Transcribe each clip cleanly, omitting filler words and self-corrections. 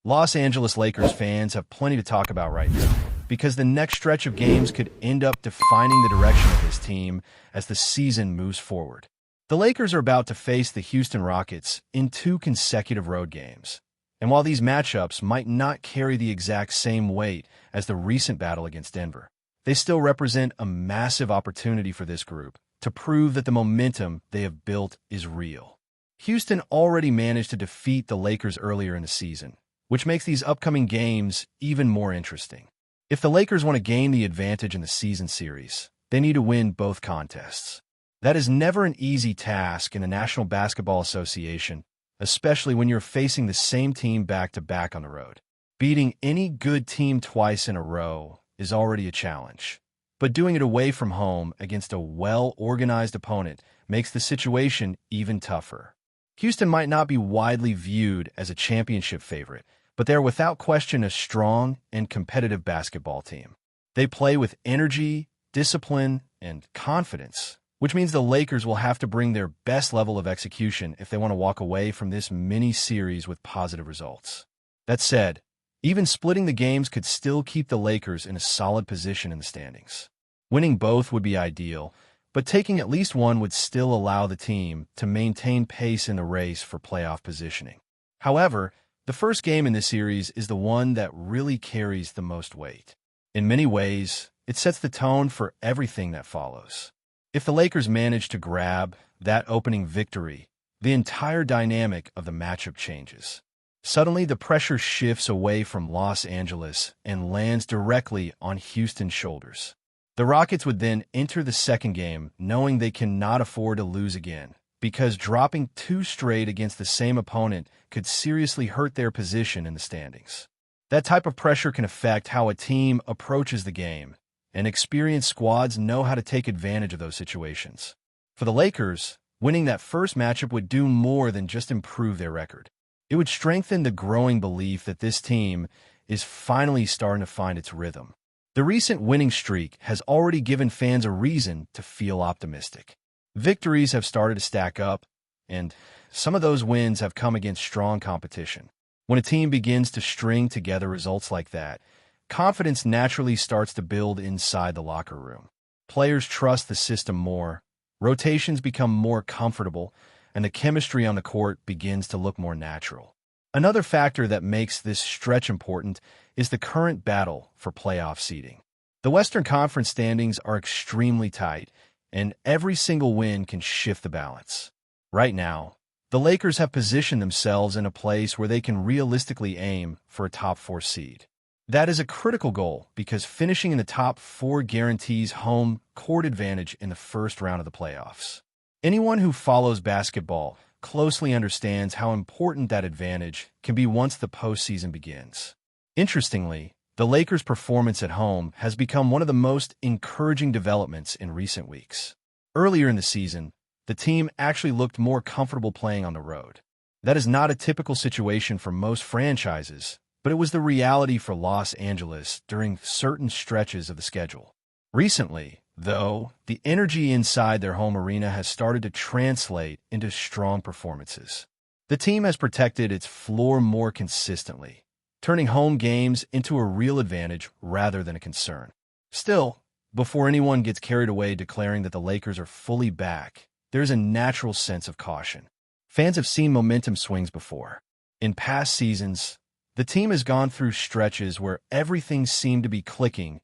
Los Angeles Lakers fans have plenty to talk about right now, because the next stretch of games could end up defining the direction of this team as the season moves forward. The Lakers are about to face the Houston Rockets in 2 consecutive road games. And while these matchups might not carry the exact same weight as the recent battle against Denver, they still represent a massive opportunity for this group to prove that the momentum they have built is real. Houston already managed to defeat the Lakers earlier in the season, which makes these upcoming games even more interesting. If the Lakers want to gain the advantage in the season series, they need to win both contests. That is never an easy task in the National Basketball Association, especially when you're facing the same team back-to-back on the road. Beating any good team twice in a row is already a challenge, but doing it away from home against a well-organized opponent makes the situation even tougher. Houston might not be widely viewed as a championship favorite, but they are without question a strong and competitive basketball team. They play with energy, discipline, and confidence, which means the Lakers will have to bring their best level of execution if they want to walk away from this mini-series with positive results. That said, even splitting the games could still keep the Lakers in a solid position in the standings. Winning both would be ideal, but taking at least one would still allow the team to maintain pace in the race for playoff positioning. However, the first game in this series is the one that really carries the most weight. In many ways, it sets the tone for everything that follows. If the Lakers manage to grab that opening victory, the entire dynamic of the matchup changes. Suddenly, the pressure shifts away from Los Angeles and lands directly on Houston's shoulders. The Rockets would then enter the second game knowing they cannot afford to lose again, because dropping 2 straight against the same opponent could seriously hurt their position in the standings. That type of pressure can affect how a team approaches the game, and experienced squads know how to take advantage of those situations. For the Lakers, winning that first matchup would do more than just improve their record. It would strengthen the growing belief that this team is finally starting to find its rhythm. The recent winning streak has already given fans a reason to feel optimistic. Victories have started to stack up, and some of those wins have come against strong competition. When a team begins to string together results like that, confidence naturally starts to build inside the locker room. Players trust the system more, rotations become more comfortable, and the chemistry on the court begins to look more natural. Another factor that makes this stretch important is the current battle for playoff seeding. The Western Conference standings are extremely tight, and every single win can shift the balance. Right now, the Lakers have positioned themselves in a place where they can realistically aim for a top 4 seed. That is a critical goal because finishing in the top 4 guarantees home court advantage in the first round of the playoffs. Anyone who follows basketball closely understands how important that advantage can be once the postseason begins. Interestingly, the Lakers' performance at home has become one of the most encouraging developments in recent weeks. Earlier in the season, the team actually looked more comfortable playing on the road. That is not a typical situation for most franchises, but it was the reality for Los Angeles during certain stretches of the schedule. Recently, though, the energy inside their home arena has started to translate into strong performances. The team has protected its floor more consistently, turning home games into a real advantage rather than a concern. Still, before anyone gets carried away declaring that the Lakers are fully back, there's a natural sense of caution. Fans have seen momentum swings before. In past seasons, the team has gone through stretches where everything seemed to be clicking,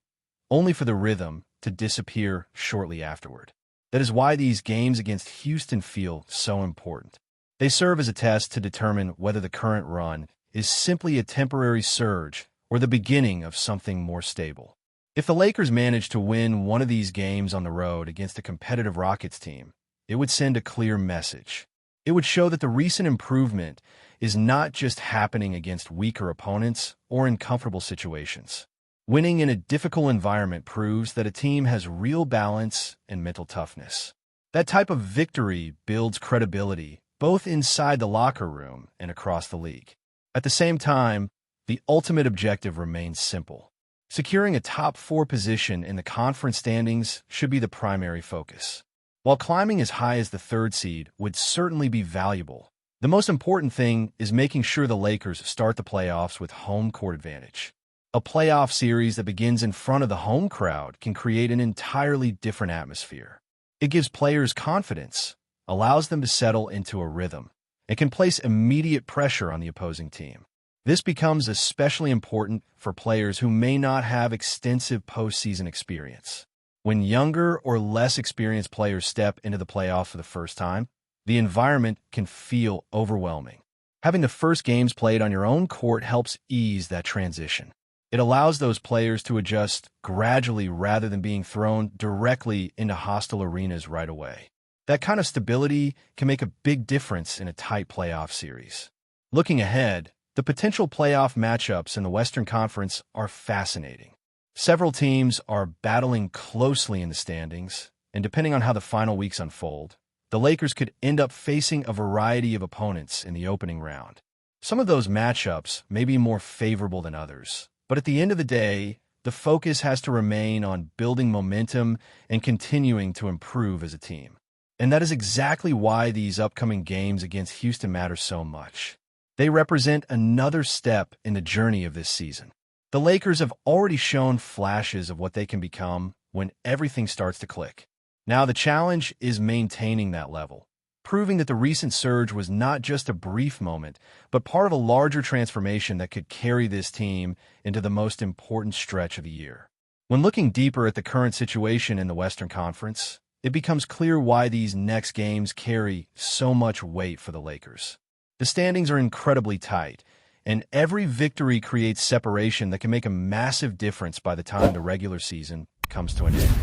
only for the rhythm to disappear shortly afterward. That is why these games against Houston feel so important. They serve as a test to determine whether the current run is simply a temporary surge or the beginning of something more stable. If the Lakers manage to win one of these games on the road against a competitive Rockets team, it would send a clear message. It would show that the recent improvement is not just happening against weaker opponents or in comfortable situations. Winning in a difficult environment proves that a team has real balance and mental toughness. That type of victory builds credibility both inside the locker room and across the league. At the same time, the ultimate objective remains simple. Securing a top 4 position in the conference standings should be the primary focus. While climbing as high as the 3rd seed would certainly be valuable, The most important thing is making sure the Lakers start the playoffs with home court advantage. A playoff series that begins in front of the home crowd can create an entirely different atmosphere. It gives players confidence, allows them to settle into a rhythm, and can place immediate pressure on the opposing team. This becomes especially important for players who may not have extensive postseason experience. When younger or less experienced players step into the playoffs for the first time, the environment can feel overwhelming. Having the first games played on your own court helps ease that transition. It allows those players to adjust gradually rather than being thrown directly into hostile arenas right away. That kind of stability can make a big difference in a tight playoff series. Looking ahead, the potential playoff matchups in the Western Conference are fascinating. Several teams are battling closely in the standings, and depending on how the final weeks unfold, the Lakers could end up facing a variety of opponents in the opening round. Some of those matchups may be more favorable than others, but at the end of the day, the focus has to remain on building momentum and continuing to improve as a team. And that is exactly why these upcoming games against Houston matter so much. They represent another step in the journey of this season. The Lakers have already shown flashes of what they can become when everything starts to click. Now the challenge is maintaining that level, proving that the recent surge was not just a brief moment, but part of a larger transformation that could carry this team into the most important stretch of the year. When looking deeper at the current situation in the Western Conference, it becomes clear why these next games carry so much weight for the Lakers. The standings are incredibly tight, and every victory creates separation that can make a massive difference by the time the regular season comes to an end.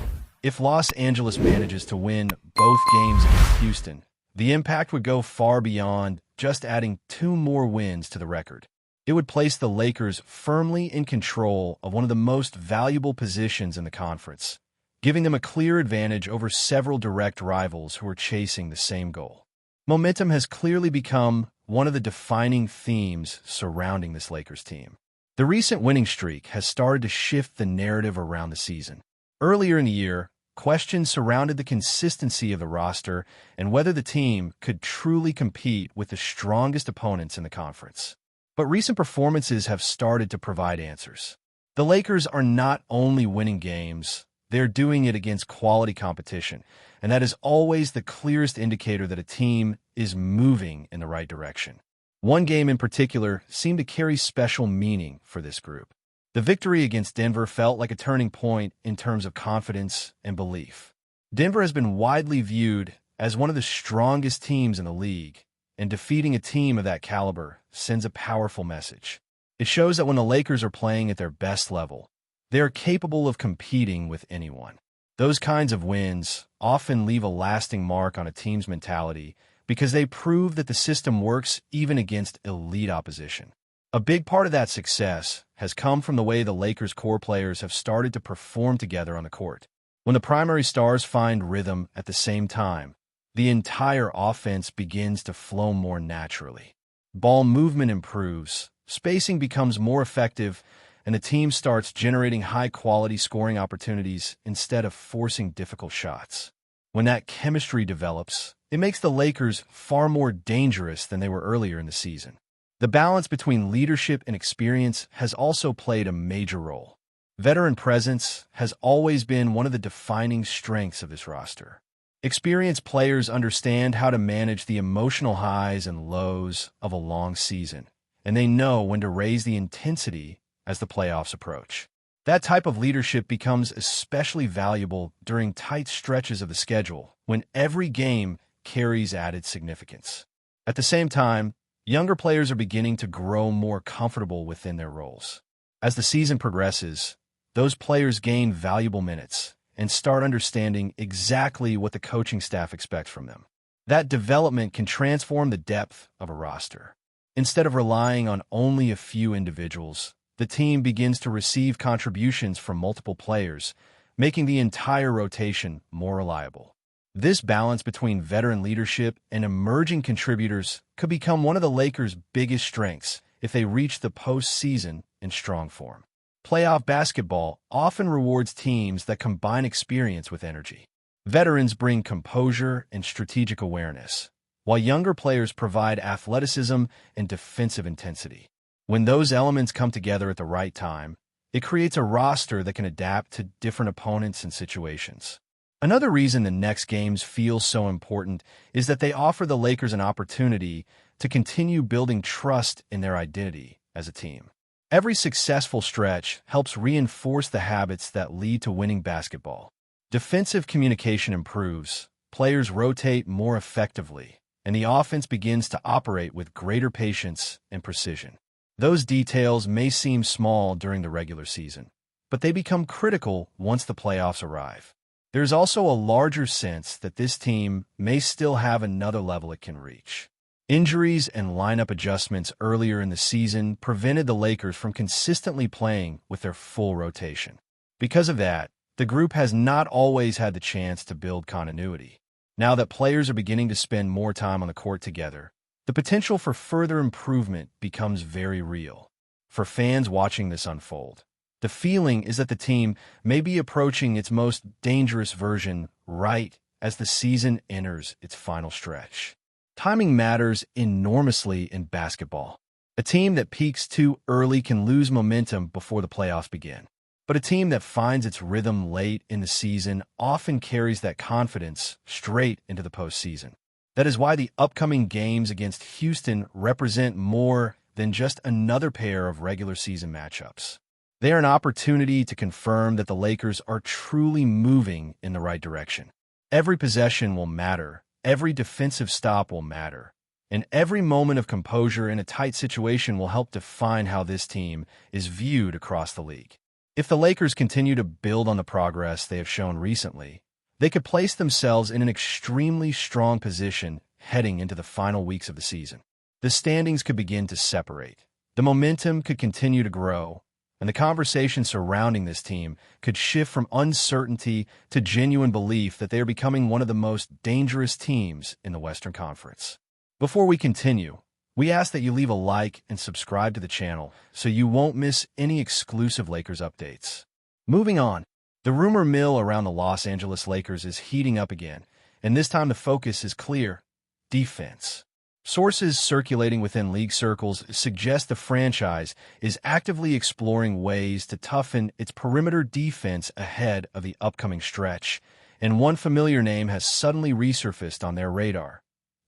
If Los Angeles manages to win both games against Houston, the impact would go far beyond just adding 2 more wins to the record. It would place the Lakers firmly in control of one of the most valuable positions in the conference, giving them a clear advantage over several direct rivals who are chasing the same goal. Momentum has clearly become one of the defining themes surrounding this Lakers team. The recent winning streak has started to shift the narrative around the season. Earlier in the year, questions surrounded the consistency of the roster and whether the team could truly compete with the strongest opponents in the conference. But recent performances have started to provide answers. The Lakers are not only winning games, they're doing it against quality competition, and that is always the clearest indicator that a team is moving in the right direction. One game in particular seemed to carry special meaning for this group. The victory against Denver felt like a turning point in terms of confidence and belief. Denver has been widely viewed as one of the strongest teams in the league, and defeating a team of that caliber sends a powerful message. It shows that when the Lakers are playing at their best level, they are capable of competing with anyone. Those kinds of wins often leave a lasting mark on a team's mentality because they prove that the system works even against elite opposition. A big part of that success has come from the way the Lakers' core players have started to perform together on the court. When the primary stars find rhythm at the same time, the entire offense begins to flow more naturally. Ball movement improves, spacing becomes more effective, and the team starts generating high-quality scoring opportunities instead of forcing difficult shots. When that chemistry develops, it makes the Lakers far more dangerous than they were earlier in the season. The balance between leadership and experience has also played a major role. Veteran presence has always been one of the defining strengths of this roster. Experienced players understand how to manage the emotional highs and lows of a long season, and they know when to raise the intensity as the playoffs approach. That type of leadership becomes especially valuable during tight stretches of the schedule, when every game carries added significance. At the same time, younger players are beginning to grow more comfortable within their roles. As the season progresses, those players gain valuable minutes and start understanding exactly what the coaching staff expects from them. That development can transform the depth of a roster. Instead of relying on only a few individuals, the team begins to receive contributions from multiple players, making the entire rotation more reliable. This balance between veteran leadership and emerging contributors could become one of the Lakers' biggest strengths if they reach the postseason in strong form. Playoff basketball often rewards teams that combine experience with energy. Veterans bring composure and strategic awareness, while younger players provide athleticism and defensive intensity. When those elements come together at the right time, it creates a roster that can adapt to different opponents and situations. Another reason the next games feel so important is that they offer the Lakers an opportunity to continue building trust in their identity as a team. Every successful stretch helps reinforce the habits that lead to winning basketball. Defensive communication improves, players rotate more effectively, and the offense begins to operate with greater patience and precision. Those details may seem small during the regular season, but they become critical once the playoffs arrive. There's also a larger sense that this team may still have another level it can reach. Injuries and lineup adjustments earlier in the season prevented the Lakers from consistently playing with their full rotation. Because of that, the group has not always had the chance to build continuity. Now that players are beginning to spend more time on the court together, the potential for further improvement becomes very real. For fans watching this unfold, the feeling is that the team may be approaching its most dangerous version right as the season enters its final stretch. Timing matters enormously in basketball. A team that peaks too early can lose momentum before the playoffs begin. But a team that finds its rhythm late in the season often carries that confidence straight into the postseason. That is why the upcoming games against Houston represent more than just another pair of regular season matchups. They are an opportunity to confirm that the Lakers are truly moving in the right direction. Every possession will matter, every defensive stop will matter, and every moment of composure in a tight situation will help define how this team is viewed across the league. If the Lakers continue to build on the progress they have shown recently, they could place themselves in an extremely strong position heading into the final weeks of the season. The standings could begin to separate, the momentum could continue to grow, and the conversation surrounding this team could shift from uncertainty to genuine belief that they are becoming one of the most dangerous teams in the Western Conference. Before we continue, we ask that you leave a like and subscribe to the channel so you won't miss any exclusive Lakers updates. Moving on, the rumor mill around the Los Angeles Lakers is heating up again, and this time the focus is clear: defense. Sources circulating within league circles suggest the franchise is actively exploring ways to toughen its perimeter defense ahead of the upcoming stretch, and one familiar name has suddenly resurfaced on their radar: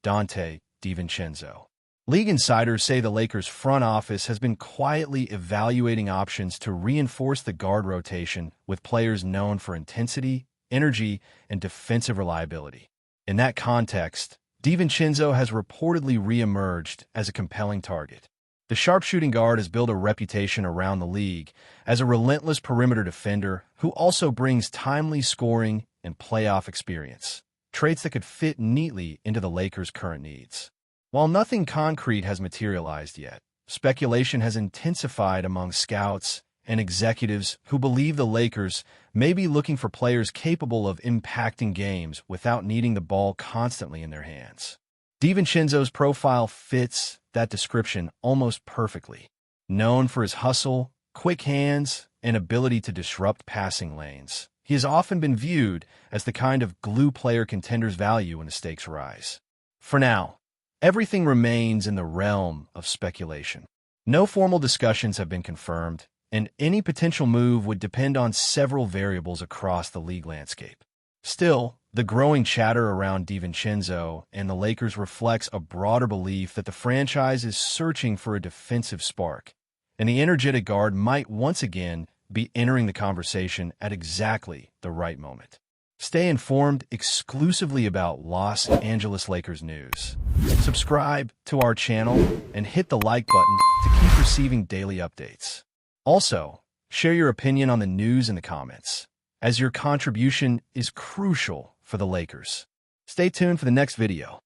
Donte DiVincenzo. League insiders say the Lakers' front office has been quietly evaluating options to reinforce the guard rotation with players known for intensity, energy, and defensive reliability. In that context, DiVincenzo has reportedly re-emerged as a compelling target. The sharpshooting guard has built a reputation around the league as a relentless perimeter defender who also brings timely scoring and playoff experience, traits that could fit neatly into the Lakers' current needs. While nothing concrete has materialized yet, speculation has intensified among scouts and executives who believe the Lakers may be looking for players capable of impacting games without needing the ball constantly in their hands. DiVincenzo's profile fits that description almost perfectly. Known for his hustle, quick hands, and ability to disrupt passing lanes, he has often been viewed as the kind of glue player contenders value when the stakes rise. For now, everything remains in the realm of speculation. No formal discussions have been confirmed, and any potential move would depend on several variables across the league landscape. Still, the growing chatter around DiVincenzo and the Lakers reflects a broader belief that the franchise is searching for a defensive spark, and the energetic guard might once again be entering the conversation at exactly the right moment. Stay informed exclusively about Los Angeles Lakers news. Subscribe to our channel and hit the like button to keep receiving daily updates. Also, share your opinion on the news in the comments, as your contribution is crucial for the Lakers. Stay tuned for the next video.